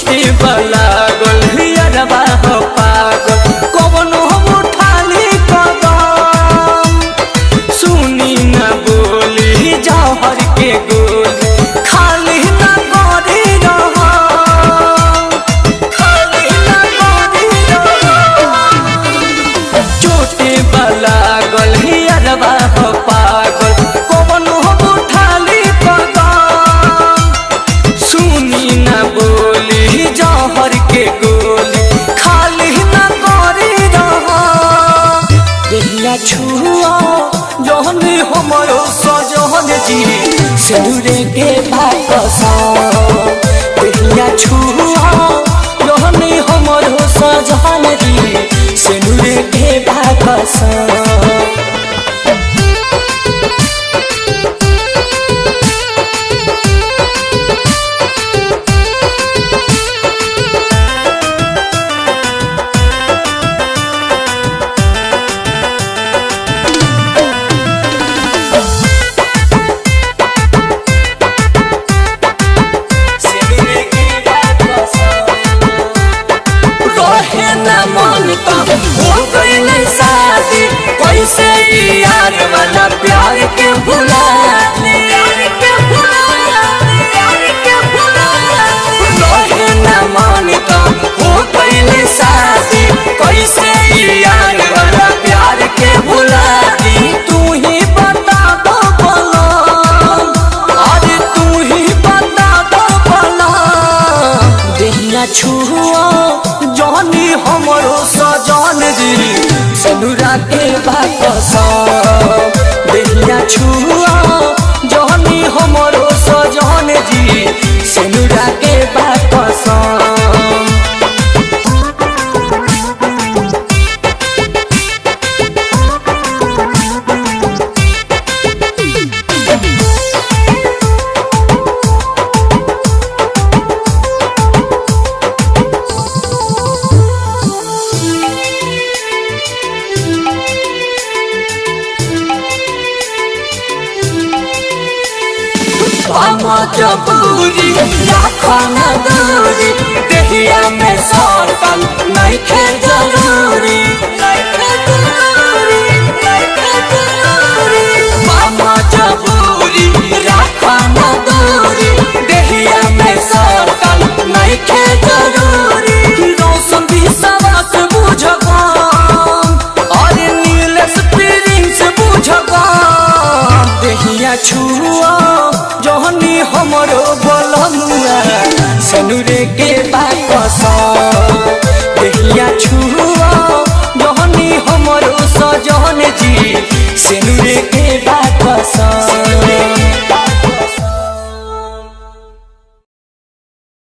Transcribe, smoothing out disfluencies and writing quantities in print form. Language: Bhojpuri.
लागल हियरबा हो पागल कवनो उठाली कदम सुनी न बोली जहर के गोली खाली न करी रहा खाली न करी रहा चोटे लागल हियरबा हो पागल कवनो उठाली कदम सुनी न बोली जहर के गोली खाली न करी रहा देहिया छुआ जहनी हमरो सजन जी सिंदूरे के बाकसा देहिया छुआ जहनी हमरो सजन जी सिंदूरे के बाकसा कैसे यार वाला प्यार के भुला रहे न मानता हो पहले शादी कैसे यार वाला प्यार के भुला तू ही बता दो बोला अरे तू ही बता दो बोला देहिया छुआ जानी हमरो सजन जी सिंदूरा के बाकसा देहिया छुआ जहनी हमरो सजन जी सिंदूरा के बाकसा मजबूरी राखो न दूरी देहिया में सरकल नहीं खे जरूरी मजबूरी राखो न दूरी देहिया में सरकल नहीं खे जरूरी रोशन भी सबस बुझगा और नीलेश प्रिंस बुझगा देहिया छुआ जहनी हमरो बोलमुआ सिंदूरे के बाकसा देहिया छुआ